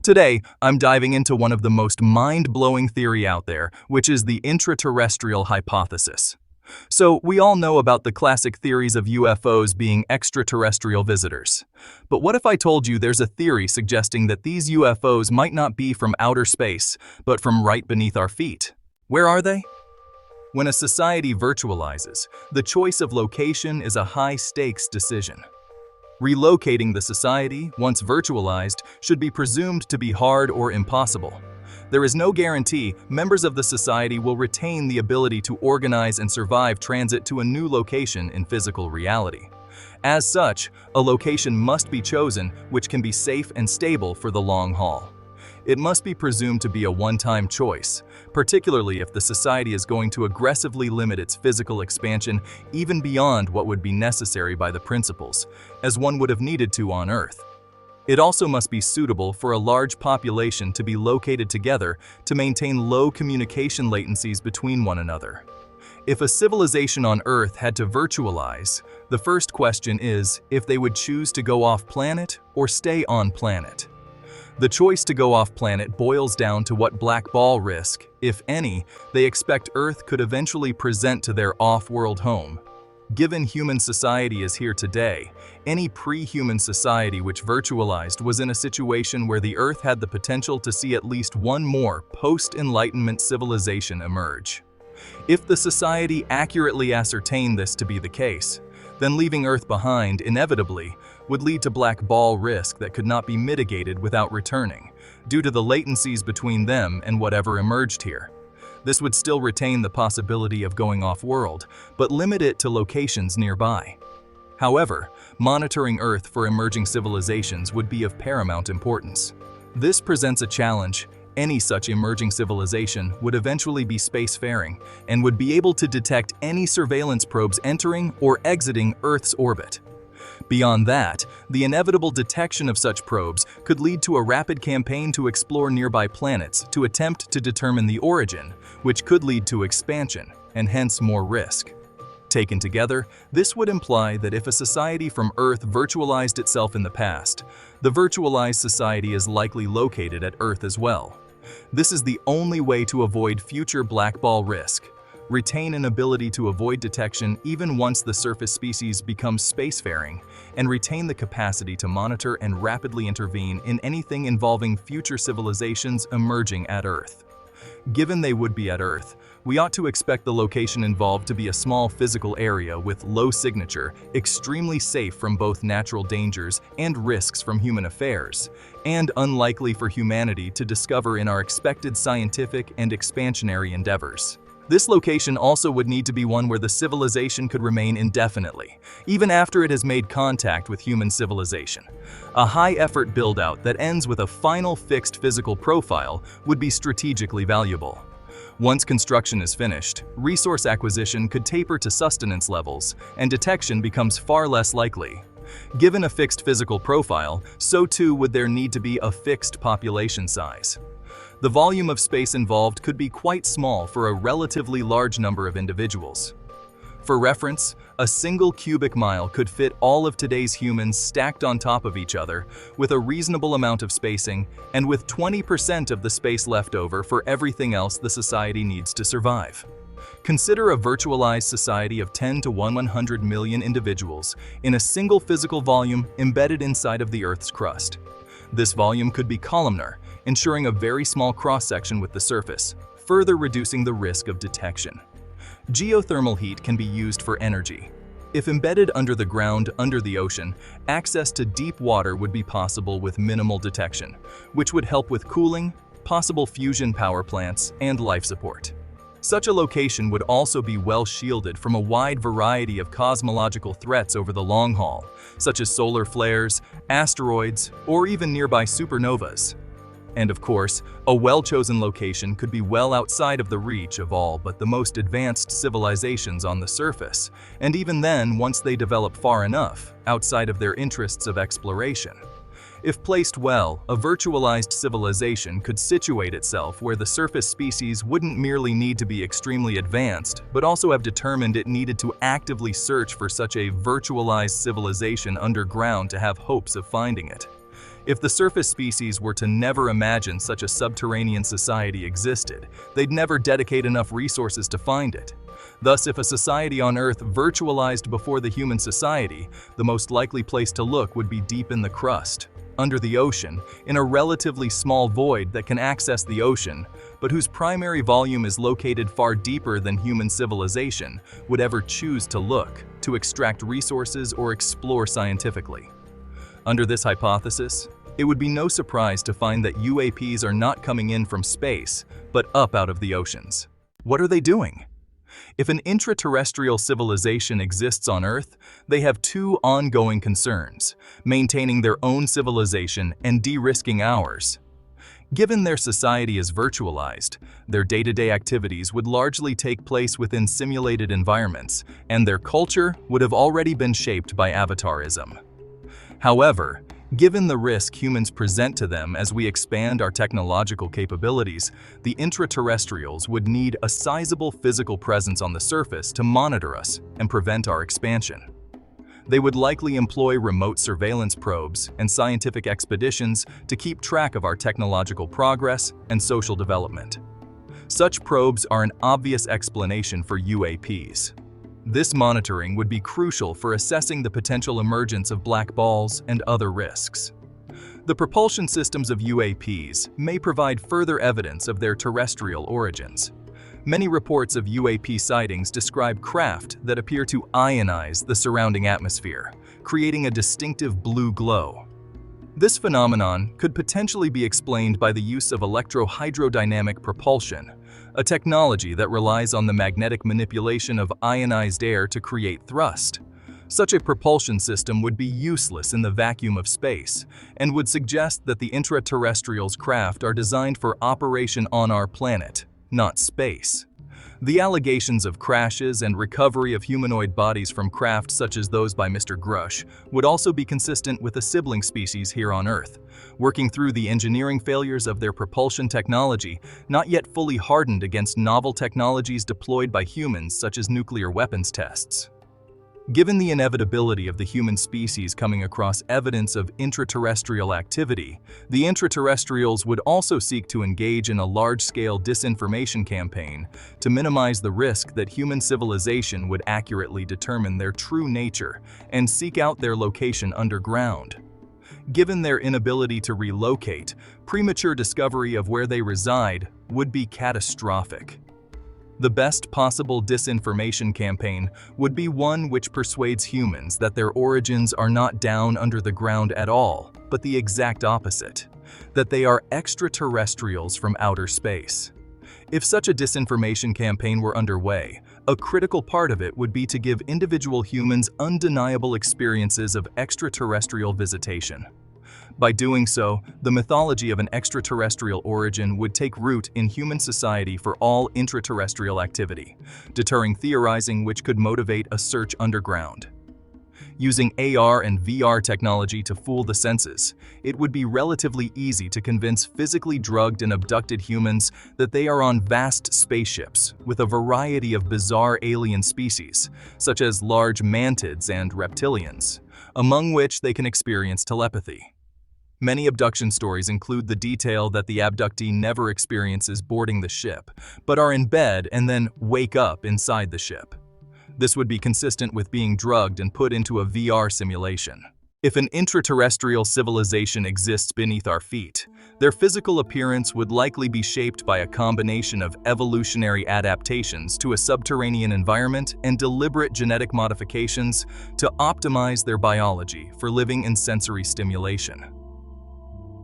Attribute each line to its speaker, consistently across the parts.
Speaker 1: Today, I'm diving into one of the most mind-blowing theory out there, which is the Intraterrestrial Hypothesis. So, we all know about the classic theories of UFOs being extraterrestrial visitors. But what if I told you there's a theory suggesting that these UFOs might not be from outer space, but from right beneath our feet? Where are they? When a society virtualizes, the choice of location is a high-stakes decision. Relocating the society, once virtualized, should be presumed to be hard or impossible. There is no guarantee members of the society will retain the ability to organize and survive transit to a new location in physical reality. As such, a location must be chosen which can be safe and stable for the long haul. It must be presumed to be a one-time choice, particularly if the society is going to aggressively limit its physical expansion even beyond what would be necessary by the principles, as one would have needed to on Earth. It also must be suitable for a large population to be located together to maintain low communication latencies between one another. If a civilization on Earth had to virtualize, the first question is if they would choose to go off-planet or stay on-planet. The choice to go off-planet boils down to what black ball risk, if any, they expect Earth could eventually present to their off-world home. Given human society is here today, any pre-human society which virtualized was in a situation where the Earth had the potential to see at least one more post-Enlightenment civilization emerge. If the society accurately ascertained this to be the case, then leaving Earth behind inevitably would lead to black ball risk that could not be mitigated without returning, due to the latencies between them and whatever emerged here. This would still retain the possibility of going off-world, but limit it to locations nearby. However, monitoring Earth for emerging civilizations would be of paramount importance. This presents a challenge. Any such emerging civilization would eventually be spacefaring and would be able to detect any surveillance probes entering or exiting Earth's orbit. Beyond that, the inevitable detection of such probes could lead to a rapid campaign to explore nearby planets to attempt to determine the origin, which could lead to expansion and hence more risk. Taken together, this would imply that if a society from Earth virtualized itself in the past, the virtualized society is likely located at Earth as well. This is the only way to avoid future black ball risk. Retain an ability to avoid detection even once the surface species becomes spacefaring, and retain the capacity to monitor and rapidly intervene in anything involving future civilizations emerging at Earth. Given they would be at Earth, we ought to expect the location involved to be a small physical area with low signature, extremely safe from both natural dangers and risks from human affairs, and unlikely for humanity to discover in our expected scientific and expansionary endeavors. This location also would need to be one where the civilization could remain indefinitely, even after it has made contact with human civilization. A high-effort build-out that ends with a final fixed physical profile would be strategically valuable. Once construction is finished, resource acquisition could taper to sustenance levels, and detection becomes far less likely. Given a fixed physical profile, so too would there need to be a fixed population size. The volume of space involved could be quite small for a relatively large number of individuals. For reference, a single cubic mile could fit all of today's humans stacked on top of each other, with a reasonable amount of spacing, and with 20% of the space left over for everything else the society needs to survive. Consider a virtualized society of 10 to 100 million individuals in a single physical volume embedded inside of the Earth's crust. This volume could be columnar, ensuring a very small cross-section with the surface, further reducing the risk of detection. Geothermal heat can be used for energy. If embedded under the ground under the ocean, access to deep water would be possible with minimal detection, which would help with cooling, possible fusion power plants, and life support. Such a location would also be well shielded from a wide variety of cosmological threats over the long haul, such as solar flares, asteroids, or even nearby supernovas. And of course, a well-chosen location could be well outside of the reach of all but the most advanced civilizations on the surface, and even then, once they develop far enough, outside of their interests of exploration. If placed well, a virtualized civilization could situate itself where the surface species wouldn't merely need to be extremely advanced, but also have determined it needed to actively search for such a virtualized civilization underground to have hopes of finding it. If the surface species were to never imagine such a subterranean society existed, they'd never dedicate enough resources to find it. Thus, if a society on Earth virtualized before the human society, the most likely place to look would be deep in the crust, under the ocean, in a relatively small void that can access the ocean, but whose primary volume is located far deeper than human civilization would ever choose to look, to extract resources or explore scientifically. Under this hypothesis, it would be no surprise to find that UAPs are not coming in from space, but up out of the oceans. What are they doing? If an intraterrestrial civilization exists on Earth, they have two ongoing concerns: maintaining their own civilization and de-risking ours. Given their society is virtualized, their day-to-day activities would largely take place within simulated environments, and their culture would have already been shaped by avatarism. However, given the risk humans present to them as we expand our technological capabilities, the intraterrestrials would need a sizable physical presence on the surface to monitor us and prevent our expansion. They would likely employ remote surveillance probes and scientific expeditions to keep track of our technological progress and social development. Such probes are an obvious explanation for UAPs. This monitoring would be crucial for assessing the potential emergence of black balls and other risks. The propulsion systems of UAPs may provide further evidence of their terrestrial origins. Many reports of UAP sightings describe craft that appear to ionize the surrounding atmosphere, creating a distinctive blue glow. This phenomenon could potentially be explained by the use of electrohydrodynamic propulsion, a technology that relies on the magnetic manipulation of ionized air to create thrust. Such a propulsion system would be useless in the vacuum of space and would suggest that the intraterrestrials' craft are designed for operation on our planet, not space. The allegations of crashes and recovery of humanoid bodies from craft such as those by Mr. Grush would also be consistent with a sibling species here on Earth, working through the engineering failures of their propulsion technology, not yet fully hardened against novel technologies deployed by humans such as nuclear weapons tests. Given the inevitability of the human species coming across evidence of intraterrestrial activity, the intraterrestrials would also seek to engage in a large-scale disinformation campaign to minimize the risk that human civilization would accurately determine their true nature and seek out their location underground. Given their inability to relocate, premature discovery of where they reside would be catastrophic. The best possible disinformation campaign would be one which persuades humans that their origins are not down under the ground at all, but the exact opposite, that they are extraterrestrials from outer space. If such a disinformation campaign were underway, a critical part of it would be to give individual humans undeniable experiences of extraterrestrial visitation. By doing so, the mythology of an extraterrestrial origin would take root in human society for all intraterrestrial activity, deterring theorizing which could motivate a search underground. Using AR and VR technology to fool the senses, it would be relatively easy to convince physically drugged and abducted humans that they are on vast spaceships with a variety of bizarre alien species, such as large mantids and reptilians, among which they can experience telepathy. Many abduction stories include the detail that the abductee never experiences boarding the ship, but are in bed and then wake up inside the ship. This would be consistent with being drugged and put into a VR simulation. If an intraterrestrial civilization exists beneath our feet, their physical appearance would likely be shaped by a combination of evolutionary adaptations to a subterranean environment and deliberate genetic modifications to optimize their biology for living in sensory stimulation.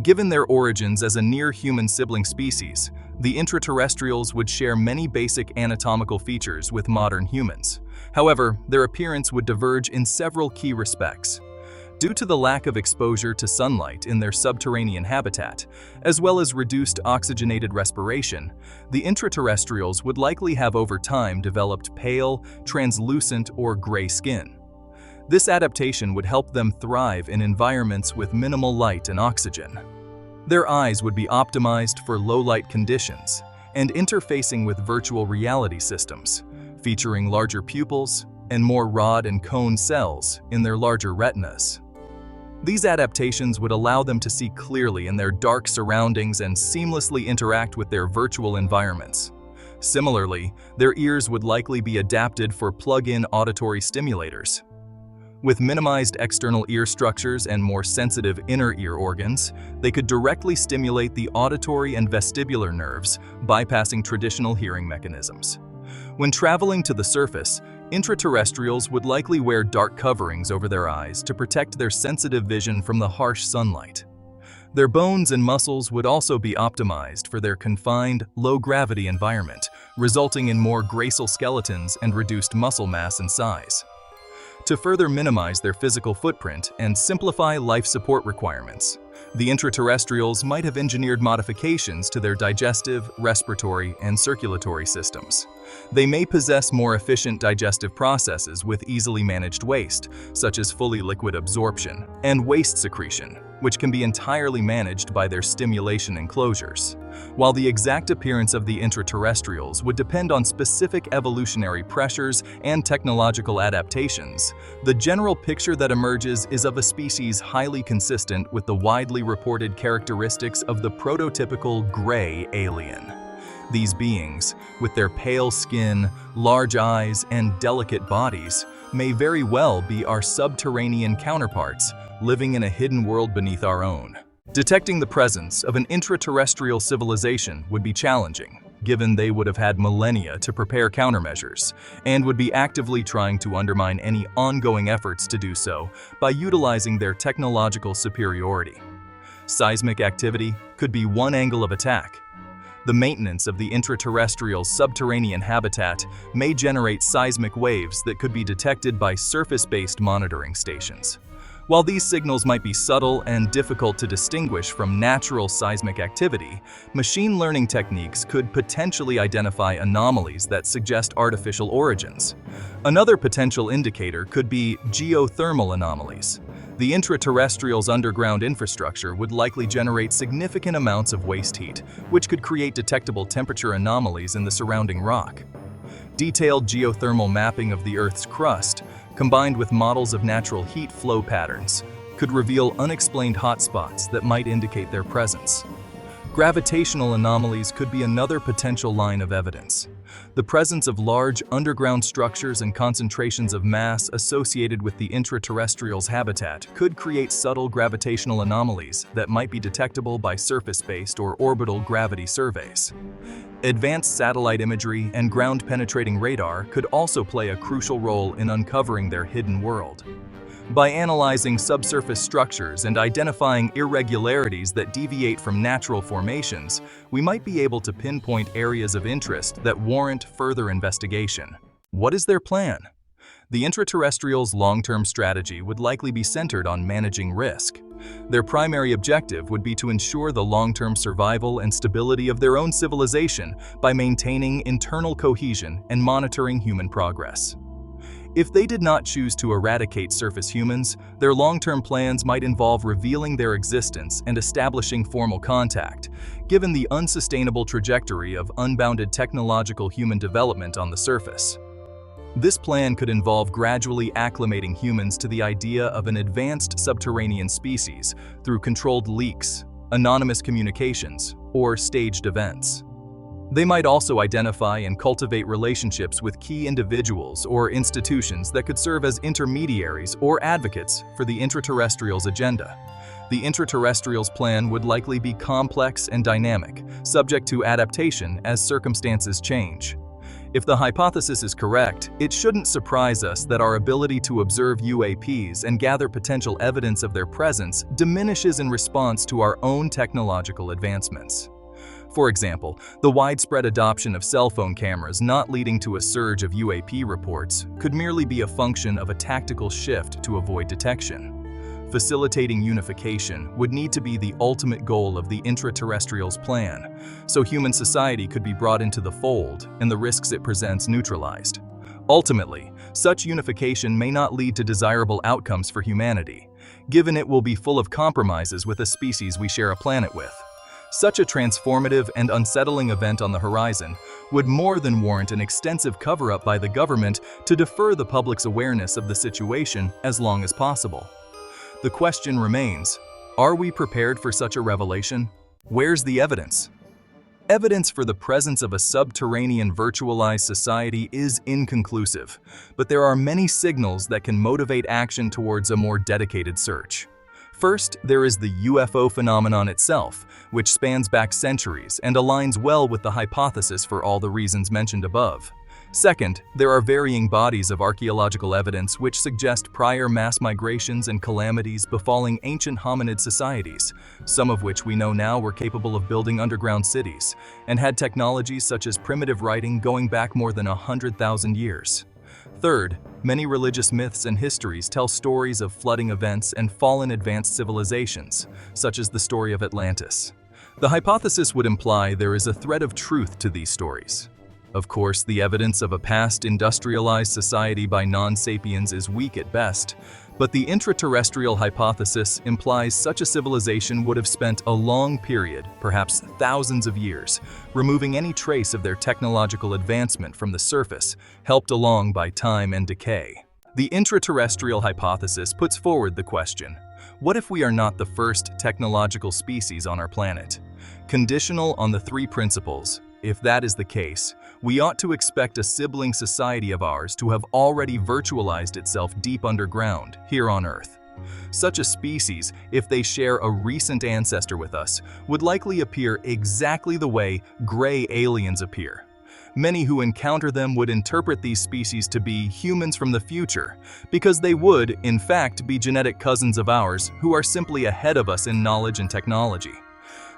Speaker 1: Given their origins as a near-human sibling species, the intraterrestrials would share many basic anatomical features with modern humans. However, their appearance would diverge in several key respects. Due to the lack of exposure to sunlight in their subterranean habitat, as well as reduced oxygenated respiration, the intraterrestrials would likely have over time developed pale, translucent, or gray skin. This adaptation would help them thrive in environments with minimal light and oxygen. Their eyes would be optimized for low-light conditions and interfacing with virtual reality systems, featuring larger pupils and more rod and cone cells in their larger retinas. These adaptations would allow them to see clearly in their dark surroundings and seamlessly interact with their virtual environments. Similarly, their ears would likely be adapted for plug-in auditory stimulators. With minimized external ear structures and more sensitive inner ear organs, they could directly stimulate the auditory and vestibular nerves, bypassing traditional hearing mechanisms. When traveling to the surface, intraterrestrials would likely wear dark coverings over their eyes to protect their sensitive vision from the harsh sunlight. Their bones and muscles would also be optimized for their confined, low-gravity environment, resulting in more gracile skeletons and reduced muscle mass and size. To further minimize their physical footprint and simplify life support requirements, the intraterrestrials might have engineered modifications to their digestive, respiratory, and circulatory systems. They may possess more efficient digestive processes with easily managed waste, such as fully liquid absorption, and waste secretion, which can be entirely managed by their stimulation enclosures. While the exact appearance of the intraterrestrials would depend on specific evolutionary pressures and technological adaptations, the general picture that emerges is of a species highly consistent with the widely reported characteristics of the prototypical gray alien. These beings, with their pale skin, large eyes, and delicate bodies, may very well be our subterranean counterparts, living in a hidden world beneath our own. Detecting the presence of an intraterrestrial civilization would be challenging, given they would have had millennia to prepare countermeasures, and would be actively trying to undermine any ongoing efforts to do so by utilizing their technological superiority. Seismic activity could be one angle of attack. The maintenance of the intraterrestrial subterranean habitat may generate seismic waves that could be detected by surface-based monitoring stations. While these signals might be subtle and difficult to distinguish from natural seismic activity, machine learning techniques could potentially identify anomalies that suggest artificial origins. Another potential indicator could be geothermal anomalies. The intraterrestrial's underground infrastructure would likely generate significant amounts of waste heat, which could create detectable temperature anomalies in the surrounding rock. Detailed geothermal mapping of the Earth's crust, combined with models of natural heat flow patterns, could reveal unexplained hotspots that might indicate their presence. Gravitational anomalies could be another potential line of evidence. The presence of large underground structures and concentrations of mass associated with the intraterrestrial's habitat could create subtle gravitational anomalies that might be detectable by surface-based or orbital gravity surveys. Advanced satellite imagery and ground-penetrating radar could also play a crucial role in uncovering their hidden world. By analyzing subsurface structures and identifying irregularities that deviate from natural formations, we might be able to pinpoint areas of interest that warrant further investigation. What is their plan? The intraterrestrials' long-term strategy would likely be centered on managing risk. Their primary objective would be to ensure the long-term survival and stability of their own civilization by maintaining internal cohesion and monitoring human progress. If they did not choose to eradicate surface humans, their long-term plans might involve revealing their existence and establishing formal contact, given the unsustainable trajectory of unbounded technological human development on the surface. This plan could involve gradually acclimating humans to the idea of an advanced subterranean species through controlled leaks, anonymous communications, or staged events. They might also identify and cultivate relationships with key individuals or institutions that could serve as intermediaries or advocates for the intraterrestrials' agenda. The intraterrestrials' plan would likely be complex and dynamic, subject to adaptation as circumstances change. If the hypothesis is correct, it shouldn't surprise us that our ability to observe UAPs and gather potential evidence of their presence diminishes in response to our own technological advancements. For example, the widespread adoption of cell phone cameras not leading to a surge of UAP reports could merely be a function of a tactical shift to avoid detection. Facilitating unification would need to be the ultimate goal of the intraterrestrials' plan, so human society could be brought into the fold and the risks it presents neutralized. Ultimately, such unification may not lead to desirable outcomes for humanity, given it will be full of compromises with a species we share a planet with. Such a transformative and unsettling event on the horizon would more than warrant an extensive cover-up by the government to defer the public's awareness of the situation as long as possible. The question remains, are we prepared for such a revelation? Where's the evidence? Evidence for the presence of a subterranean virtualized society is inconclusive, but there are many signals that can motivate action towards a more dedicated search. First, there is the UFO phenomenon itself, which spans back centuries and aligns well with the hypothesis for all the reasons mentioned above. Second, there are varying bodies of archaeological evidence which suggest prior mass migrations and calamities befalling ancient hominid societies, some of which we know now were capable of building underground cities, and had technologies such as primitive writing going back more than 100,000 years. Third, many religious myths and histories tell stories of flooding events and fallen advanced civilizations, such as the story of Atlantis. The hypothesis would imply there is a thread of truth to these stories. Of course, the evidence of a past industrialized society by non-sapiens is weak at best, but the intraterrestrial hypothesis implies such a civilization would have spent a long period, perhaps thousands of years, removing any trace of their technological advancement from the surface, helped along by time and decay. The intraterrestrial hypothesis puts forward the question, what if we are not the first technological species on our planet? Conditional on the three principles, if that is the case, we ought to expect a sibling society of ours to have already virtualized itself deep underground, here on Earth. Such a species, if they share a recent ancestor with us, would likely appear exactly the way gray aliens appear. Many who encounter them would interpret these species to be humans from the future, because they would, in fact, be genetic cousins of ours who are simply ahead of us in knowledge and technology.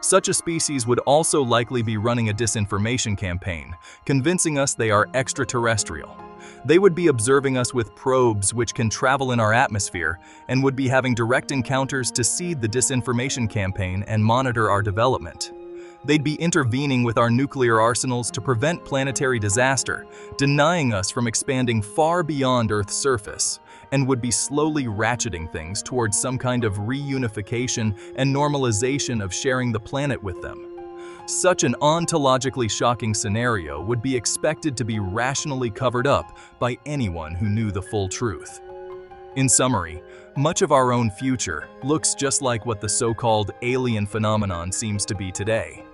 Speaker 1: Such a species would also likely be running a disinformation campaign, convincing us they are extraterrestrial. They would be observing us with probes which can travel in our atmosphere and would be having direct encounters to seed the disinformation campaign and monitor our development. They'd be intervening with our nuclear arsenals to prevent planetary disaster, denying us from expanding far beyond Earth's surface, and would be slowly ratcheting things towards some kind of reunification and normalization of sharing the planet with them. Such an ontologically shocking scenario would be expected to be rationally covered up by anyone who knew the full truth. In summary, much of our own future looks just like what the so-called alien phenomenon seems to be today.